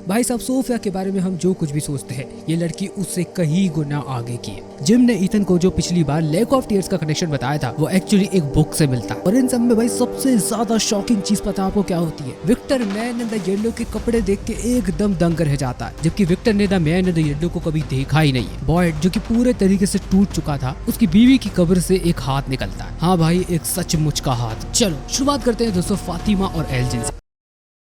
भाई साहब सोफिया के बारे में हम जो कुछ भी सोचते हैं ये लड़की उससे कहीं गुना आगे की है। जिम ने ईथन को जो पिछली बार लेक ऑफ टीयर्स का कनेक्शन बताया था वो एक्चुअली एक बुक से मिलता है। और इन सब में भाई सबसे ज्यादा शॉकिंग चीज पता आपको क्या होती है? Victor man in the yellow के कपड़े देख के एकदम दंग रह जाता है, जबकि विक्टर ने the man in the yellow को कभी देखा ही नहीं है। बॉयड जो कि पूरे तरीके से टूट चुका था, उसकी बीवी की कब्र से एक हाथ निकलता है। हाँ भाई, एक सचमुच का हाथ। चलो शुरुआत करते हैं दोस्तों फातिमा और एल्जिन से।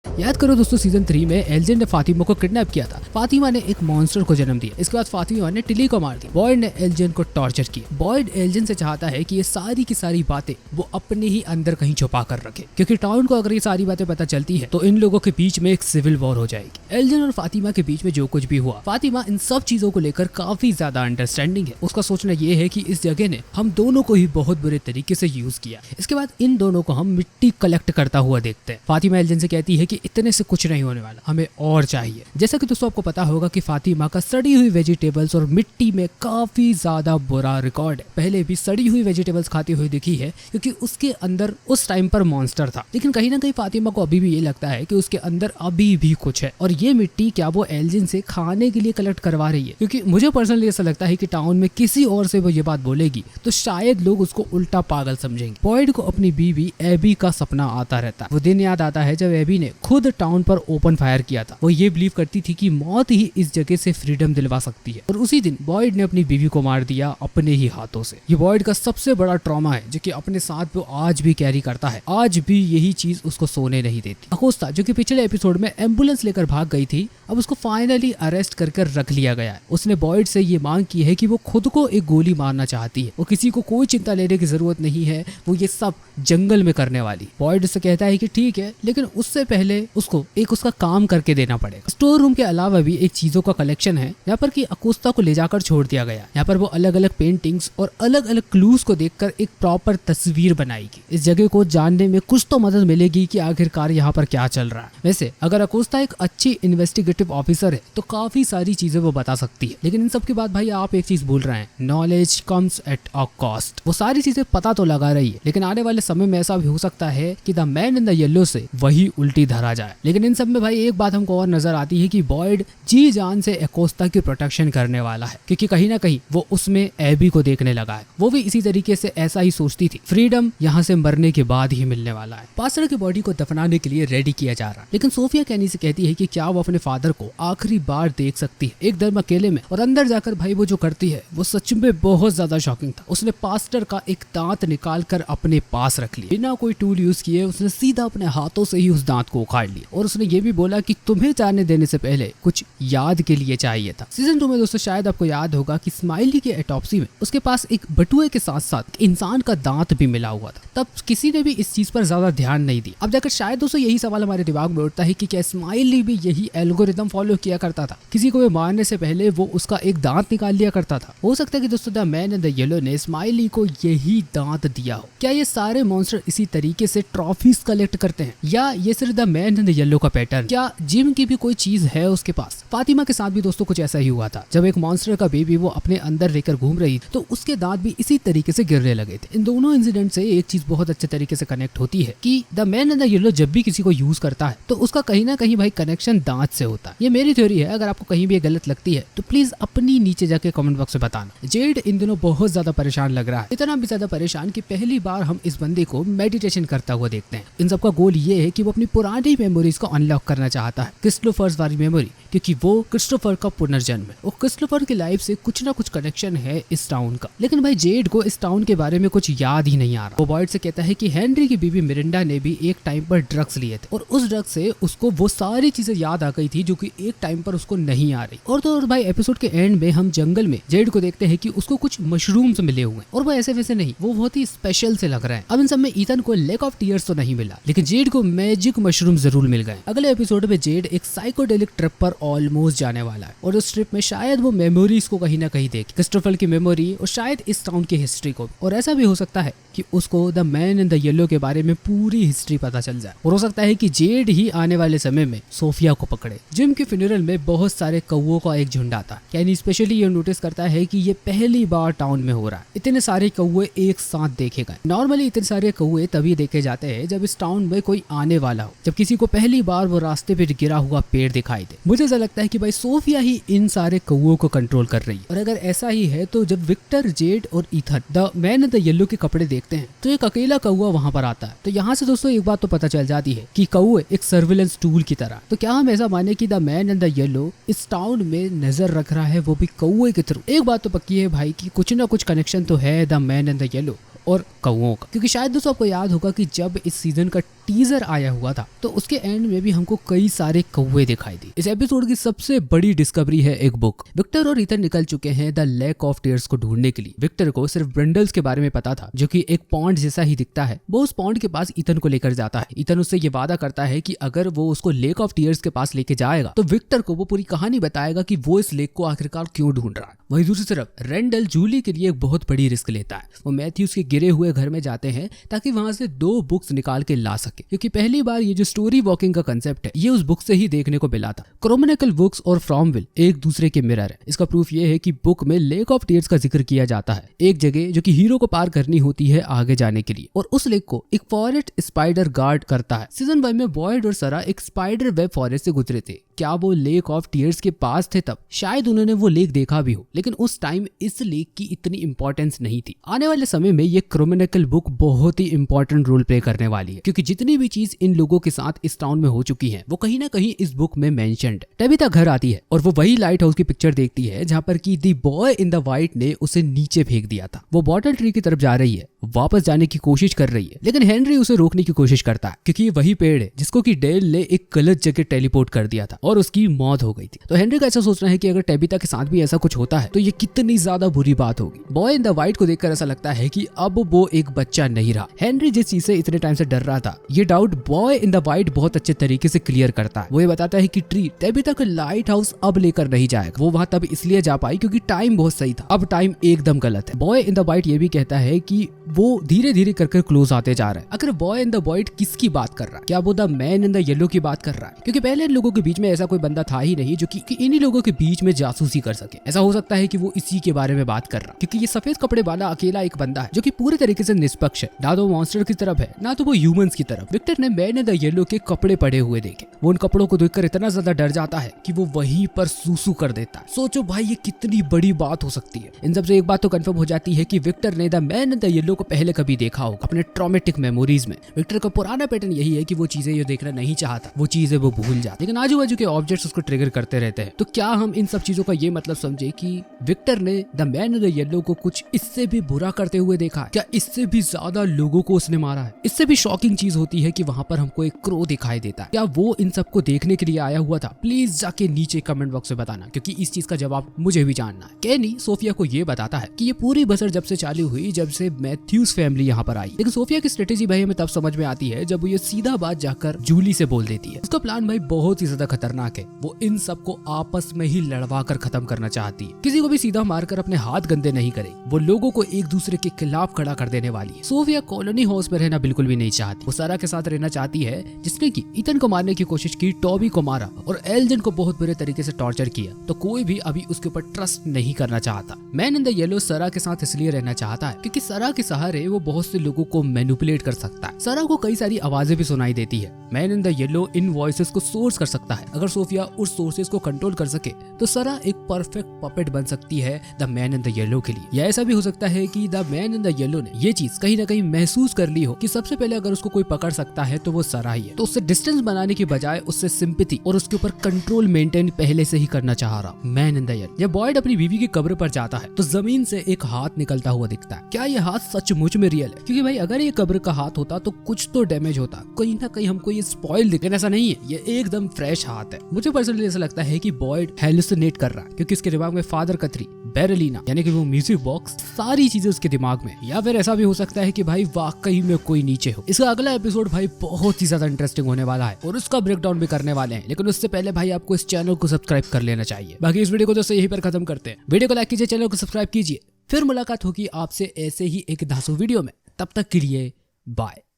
याद करो दोस्तों सीजन 3 में एल्जिन ने फातिमा को किडनैप किया था। फातिमा ने एक मॉन्स्टर को जन्म दिया। इसके बाद फातिमा ने टिली को मार दिया। बॉयड ने एल्जिन को टॉर्चर किया। बॉयड एल्जिन से चाहता है कि ये सारी की सारी बातें वो अपने ही अंदर कहीं छुपा कर रखे, क्योंकि टाउन को अगर ये सारी बातें पता चलती है तो इन लोगों के बीच में एक सिविल वॉर हो जाएगी। एल्जिन और फातिमा के बीच में जो कुछ भी हुआ, फातिमा इन सब चीजों को लेकर काफी ज्यादा अंडरस्टैंडिंग है। उसका सोचना ये है कि इस जगह ने हम दोनों को ही बहुत बुरे तरीके से यूज किया। इसके बाद इन दोनों को हम मिट्टी कलेक्ट करता हुआ देखते हैं। फातिमा एल्जिन से कहती है कि इतने से कुछ नहीं होने वाला, हमें और चाहिए। जैसा कि दोस्तों आपको पता होगा कि फातिमा का सड़ी हुई वेजिटेबल्स और मिट्टी में काफी ज्यादा बुरा रिकॉर्ड है। पहले भी सड़ी हुई वेजिटेबल्स खाती हुई दिखी है क्योंकि उसके अंदर उस टाइम पर मॉन्स्टर था, लेकिन कहीं ना कहीं फातिमा को अभी भी ये लगता है कि उसके अंदर अभी भी कुछ है। और ये मिट्टी क्या वो एल्जिन से खाने के लिए कलेक्ट करवा रही है? क्योंकि मुझे पर्सनली ऐसा लगता है कि टाउन में किसी और से वो ये बात बोलेगी तो शायद लोग उसको उल्टा पागल समझेंगे। बॉयड को अपनी बीवी एबी का सपना आता रहता है। वो दिन याद आता है जब एबी ने खुद टाउन पर ओपन फायर किया था। वो ये बिलीव करती थी कि मौत ही इस जगह से फ्रीडम दिलवा सकती है, और उसी दिन बॉयड ने अपनी बीवी को मार दिया अपने ही हाथों से। ये बॉयड का सबसे बड़ा ट्रॉमा है जो कि अपने साथ वो आज भी कैरी करता है। आज भी यही चीज उसको सोने नहीं देती। अकोस्ता जो कि पिछले एपिसोड में एम्बुलेंस लेकर भाग गई थी, अब उसको फाइनली अरेस्ट कर रख लिया गया है। उसने बॉयड से ये मांग की है कि वो खुद को एक गोली मारना चाहती है। वो किसी को कोई चिंता लेने की जरूरत नहीं है, वो ये सब जंगल में करने वाली। बॉयड उससे कहता है कि ठीक है, लेकिन उससे पहले उसको एक उसका काम करके देना पड़ेगा। स्टोर रूम के अलावा भी एक चीजों का कलेक्शन है यहाँ पर कि अकोस्ता को ले जाकर छोड़ दिया गया। यहाँ पर वो अलग अलग पेंटिंग्स और अलग अलग क्लूज को देखकर एक प्रॉपर तस्वीर बनाएगी। इस जगह को जानने में कुछ तो मदद मिलेगी कि आखिरकार यहाँ पर क्या चल रहा है। वैसे अगर अकोस्ता एक अच्छी इन्वेस्टिगेटिव ऑफिसर है तो काफी सारी चीजें वो बता सकती है, लेकिन इन सब के बाद भाई आप एक चीज भूल रहे हैं, knowledge comes at a cost. वो सारी चीजें पता तो लगा रही है, लेकिन आने वाले समय में ऐसा भी हो सकता है कि the man in the yellow से वही उल्टी धरा जाए। लेकिन इन सब में भाई एक बात हमको और नजर आती है कि बॉयड जी जान से अकोस्ता की प्रोटेक्शन करने वाला है, क्योंकि कहीं ना कहीं वो उसमें एबी को देखने लगा है। वो भी इसी तरीके से ऐसा ही सोचती थी, फ्रीडम यहाँ से मरने के बाद ही मिलने वाला है। पास्टर की बॉडी को दफनाने के लिए रेडी किया जा रहा है, लेकिन सोफिया कैनी से कहती है कि क्या वो अपने फादर को आखिरी बार देख सकती है एकदम अकेले में। और अंदर जाकर भाई वो जो करती है वो सच में बहुत ज्यादा शॉकिंग था। उसने पास्टर का एक दांत निकाल कर अपने पास रख लिया, बिना कोई टूल यूज किए उसने सीधा अपने हाथों से ही उस दांत को उखाड़ लिया। और उसने ये भी बोला कि तुम्हें जाने देने से पहले कुछ याद के लिए चाहिए था। सीजन 2 में दोस्तों शायद आपको याद होगा कि स्माइली के ऑटोप्सी में उसके पास एक बटुए के साथ साथ इंसान का दांत भी मिला हुआ था। तब किसी ने भी इस चीज पर ज्यादा ध्यान नहीं दिया। अब जाकर शायद दोस्तों यही सवाल हमारे दिमाग में उठता है कि क्या स्माइली भी यही एल्गोरिथम फॉलो किया करता था? किसी को भी मारने से पहले वो उसका एक दांत निकाल लिया करता था। हो सकता है कि दोस्तों the man in the yellow ने स्माइली को यही दांत दिया हो। क्या ये सारे मॉन्स्टर इसी तरीके से ट्रॉफीज कलेक्ट करते हैं, या ये सिर्फ the man in the yellow का पैटर्न? क्या जिम की भी कोई चीज है उसके पास? फातिमा के साथ भी दोस्तों कुछ ऐसा ही हुआ था। जब एक मॉन्स्टर का बेबी वो अपने अंदर लेकर घूम रही तो उसके दांत भी इसी तरीके से गिरने लगे थे। इन दोनों इंसिडेंट से एक चीज बहुत अच्छे तरीके से कनेक्ट होती है कि the man in the yellow जब भी किसी को यूज करता है तो उसका कहीं ना कहीं भाई कनेक्शन दांत से होता है। ये मेरी थ्योरी है, अगर आपको कहीं भी गलत लगती है तो प्लीज अपनी नीचे जाके कमेंट बॉक्स में बताना। जेड इन दिनों बहुत ज्यादा परेशान लग रहा है, इतना भी ज्यादा परेशान कि पहली बार हम इस बंदे को मेडिटेशन करता हुआ देखते हैं। इन सबका गोल ये है कि वो अपनी पुरानी मेमोरीज को अनलॉक करना चाहता है, क्रिस्टोफर्स वाली मेमोरी, क्योंकि वो क्रिस्टोफर का पुनर्जन्म है। वो क्रिस्टोफर की लाइफ से कुछ ना कुछ कनेक्शन है इस टाउन का। लेकिन भाई जेड को इस टाउन के बारे में कुछ याद ही नहीं आ रहा। वो बॉयड से कहता है कि हेनरी की बीवी मिरिंडा ने भी एक टाइम पर ड्रग्स लिए थे और उस ड्रग्स से उसको वो सारी चीजें याद आ गई थी जो कि एक टाइम पर उसको नहीं आ रही। और तो और भाई एपिसोड के एंड में हम जंगल में जेड को देखते हैं कि उसको कुछ मशरूम्स मिले हुए हैं, और वो ऐसे वैसे नहीं, वो बहुत ही स्पेशल से लग रहा है। अब इन सब में ईथन को लेक ऑफ टीयर्स तो नहीं मिला, लेकिन जेड को मैजिक मशरूम जरूर मिल गए। अगले एपिसोड में जेड एक साइकोडेलिक ट्रिप पर ऑलमोस्ट जाने वाला है, और उस ट्रिप में शायद वो मेमोरीज को कहीं ना कहीं देखे, क्रिस्टोफर की मेमोरी और शायद इस टाउन की हिस्ट्री को। और ऐसा भी हो सकता है कि उसको the man in the yellow के बारे में पूरी हिस्ट्री पता चल जाए, और हो सकता है कि जेड ही आने वाले समय में सोफिया को पकड़े। जिम के फ्यूनरल में बहुत सारे कौओं का एक झुंड आता है। कैनी स्पेशली ये नोटिस करता है कि ये पहली बार टाउन में हो रहा है। इतने सारे कौए एक साथ देखे गए। नॉर्मली इतने सारे कौए तभी देखे जाते हैं जब इस टाउन में कोई आने वाला हो, जब किसी को पहली बार वो रास्ते पे गिरा हुआ पेड़ दिखाई दे। मुझे ऐसा लगता है कि भाई सोफिया ही इन सारे कौओं को कंट्रोल कर रही है। और अगर ऐसा ही है तो जब विक्टर, जेड और Ethan the man in the yellow के कपड़े देखते हैं तो एक अकेला कौआ वहां पर आता है। तो यहाँ से दोस्तों एक बात तो पता चल जाती है कि कौए एक सर्विलेंस टूल की तरह। तो क्या हम ऐसा माने कि the man in the yellow इस टाउन में नजर रख रहा है, वो भी कौए के थ्रू। एक बात तो पक्की है भाई कि कुछ ना कुछ कनेक्शन तो है the man in the yellow और कौओं का, क्योंकि शायद दोस्तों आपको याद होगा कि जब इस सीजन का टीजर आया हुआ था तो उसके एंड में भी हमको कई सारे कौवे दिखाई दिए। इस एपिसोड की सबसे बड़ी डिस्कवरी है एक बुक। विक्टर और ईथन निकल चुके हैं द लेक ऑफ टीयर्स को ढूंढने के लिए। विक्टर को सिर्फ ब्रिंडल्स के बारे में पता था, जो कि एक पॉन्ड जैसा ही दिखता है। वो उस पॉन्ड के पास ईथन को लेकर जाता है। ईथन उससे ये वादा करता है कि अगर वो उसको लेक ऑफ टीयर्स के पास लेके जाएगा तो विक्टर को वो पूरी कहानी बताएगा कि वो इस लेक को आखिरकार क्यों ढूंढ रहा है। वहीं दूसरी तरफ रेंडल जूली के लिए एक बहुत बड़ी रिस्क लेता है। वो मैथ्यूज के गिरे हुए घर में जाते हैं ताकि वहां से 2 बुक्स निकाल के ला सके, क्योंकि पहली बार ये जो स्टोरी वॉकिंग का कंसेप्ट है ये उस बुक से ही देखने को मिला था। क्रोमोनिकल बुक्स और फ्रॉमविल एक दूसरे के मिरर है। इसका प्रूफ ये है कि बुक में लेक ऑफ टीयर्स का जिक्र किया जाता है, एक जगह जो कि हीरो को पार करनी होती है आगे जाने के लिए, और उस लेक को एक फॉरेस्ट स्पाइडर गार्ड करता है। सीजन 1 में बॉयड और सरा एक स्पाइडर वेब फॉरेस्ट से गुजरे थे। क्या वो लेक ऑफ टीयर्स के पास थे तब? शायद उन्होंने वो लेक देखा भी हो, लेकिन उस टाइम इस लेक की इतनी इंपॉर्टेंस नहीं थी। आने वाले समय में ये क्रोमोनिकल बुक बहुत ही इंपॉर्टेंट रोल प्ले करने वाली है, क्योंकि जितनी भी चीज इन लोगों के साथ इस टाउन में हो चुकी है वो कहीं ना कहीं इस बुक में मेंशन्ड है। टैबिथा घर आती है और वो वही लाइट हाउस की पिक्चर देखती है जहाँ पर की the boy in the white ने उसे नीचे फेंक दिया था। वो बॉटल ट्री की तरफ जा रही है, वापस जाने की कोशिश कर रही है, लेकिन हेनरी उसे रोकने की कोशिश करता है, क्योंकि ये वही पेड़ है जिसको कि डेल ने एक गलत जगह टेलीपोर्ट कर दिया था और उसकी मौत हो गई थी। तो हेनरी का ऐसा सोचना है कि अगर टैबिथा के साथ भी ऐसा कुछ होता है तो ये कितनी ज्यादा बुरी बात होगी। बॉय इन द व्हाइट को देखकर ऐसा लगता है कि अब वो एक बच्चा नहीं रहा। हेनरी जिस चीज से इतने टाइम से डर रहा था, ये doubt boy in the white बहुत अच्छे तरीके से क्लियर करता है। वो ये बताता है कि ट्री टैबिथा को लाइट हाउस अब लेकर नहीं जाएगा। वो वहां तब इसलिए जा पाई क्योंकि टाइम बहुत सही था, अब टाइम एकदम गलत है। बॉय इन द व्हाइट ये भी कहता है कि वो धीरे धीरे कर क्लोज आते जा रहा है। अगर बॉय इन द व्हाइट किसकी बात कर रहा है? क्या वो the man in the yellow की बात कर रहा है? क्योंकि पहले इन लोगों के बीच में ऐसा कोई बंदा था ही नहीं जो कि इन्हीं लोगों के बीच में जासूसी कर सके। ऐसा हो सकता है कि वो इसी के बारे में बात कर रहा है, क्योंकि ये सफेद कपड़े वाला अकेला एक बंदा है जो कि पूरे तरीके से निष्पक्ष है। ना तो मॉन्स्टर की तरफ है ना तो वो ह्यूमंस की तरफ। विक्टर ने मैन इन द येलो के कपड़े पड़े हुए देखे। वो उन कपड़ों को देखकर इतना ज्यादा डर जाता है कि वो वहीं पर सूसू कर देता है। सोचो भाई ये कितनी बड़ी बात हो सकती है। इन सबसे एक बात तो कंफर्म हो जाती है कि विक्टर ने the man in the yellow को पहले कभी देखा होगा अपने ट्रॉमेटिक मेमोरीज में। विक्टर का पुराना पैटर्न यही है कि वो चीजें ये देखना नहीं चाहता, वो चीजें वो भूल जाता, लेकिन आजू बाजू के ऑब्जेक्ट्स उसको ट्रिगर करते रहते हैं। तो क्या हम इन सब चीजों का ये मतलब समझे कि विक्टर ने the man in the yellow को कुछ इससे भी बुरा करते हुए देखा है? क्या इससे भी ज्यादा लोगों को उसने मारा है? इससे भी शॉकिंग चीज होती है कि वहां पर हमको एक क्रो दिखाई देता है। क्या वो इन सबको देखने के लिए आया हुआ था? प्लीज जाके नीचे कमेंट बॉक्स में बताना, क्योंकि इस चीज का जवाब मुझे भी जानना है। केनी सोफिया को ये बताता है कि ये पूरी बसर जब से चालू हुई जब से मैथ्यूज फैमिली यहाँ पर आई, लेकिन सोफिया की स्ट्रेटेजी भाई हमें तब समझ में आती है जब वो ये सीधा बात जाकर जूली से बोल देती है। उसका प्लान भाई बहुत ही ज्यादा खतरनाक है। वो इन सबको आपस में ही लड़वा कर खत्म करना चाहती है। किसी को भी सीधा मारकर अपने हाथ गंदे नहीं करे, वो लोगों को एक दूसरे के खिलाफ खड़ा कर देने वाली है। सोफिया कॉलोनी हाउस में रहना बिल्कुल भी नहीं चाहती। वो सारा के साथ रहना चाहती है जिसने की ईथन को मारने की कोशिश की, टॉबी को मारा और एल्जन को बहुत बुरे तरीके से टॉर्चर किया। तो कोई भी अभी उसके ऊपर ट्रस्ट नहीं करना चाहता। मैन इन द येलो सरा के साथ इसलिए रहना चाहता है क्योंकि सरा के सहारे वो बहुत से लोगों को मैनिपुलेट कर सकता है। सरा को कई सारी आवाजें भी सुनाई देती है। Man in the yellow in voices को सोर्स कर सकता है। अगर सोफिया उस सोर्सेस को कंट्रोल कर सके तो सरा एक परफेक्ट पपेट बन सकती है the man in the yellow के लिए। या ऐसा भी हो सकता है कि the man in the yellow ने ये चीज कहीं ना कहीं महसूस कर ली हो कि सबसे पहले अगर उसको कोई पकड़ सकता है तो वो सरा ही है। तो उससे डिस्टेंस बनाने की बजाय उससे सिंपैथी और उसके ऊपर कंट्रोल मेंटेन पहले से ही करना चाह रहा मैन इन द येलो। जब बॉयड अपनी बीवी की कब्र पर जाता है तो जमीन से एक हाथ निकलता हुआ दिखता है। क्या ये हाथ सचमुच में रियल है? क्योंकि भाई अगर ये कब्र का हाथ होता तो कुछ तो डैमेज होता, कहीं ना कहीं हमको ये स्पॉइल दिखे। ऐसा नहीं है, ये एकदम फ्रेश हाथ है। मुझे पर्सनली ऐसा लगता है कि बॉयड हेलुसिनेट कर रहा है, क्योंकि उसके दिमाग में फादर कथरी, बेरेलिना यानी कि वो म्यूजिक बॉक्स, सारी चीजें उसके दिमाग में। या फिर ऐसा भी हो सकता है कि भाई वाकई में कोई नीचे हो। इसका अगला एपिसोड भाई बहुत ही ज्यादा इंटरेस्टिंग होने वाला है और उसका ब्रेकडाउन भी करने वाले हैं, लेकिन उससे पहले भाई आपको इस चैनल को सब्सक्राइब कर लेना चाहिए। बाकी इस वीडियो को दोस्तों यहीं पर खत्म करते हैं। वीडियो को लाइक कीजिए, चैनल को सब्सक्राइब कीजिए। फिर मुलाकात होगी आपसे ऐसे ही एक धांसू वीडियो में। तब तक के लिए बाय।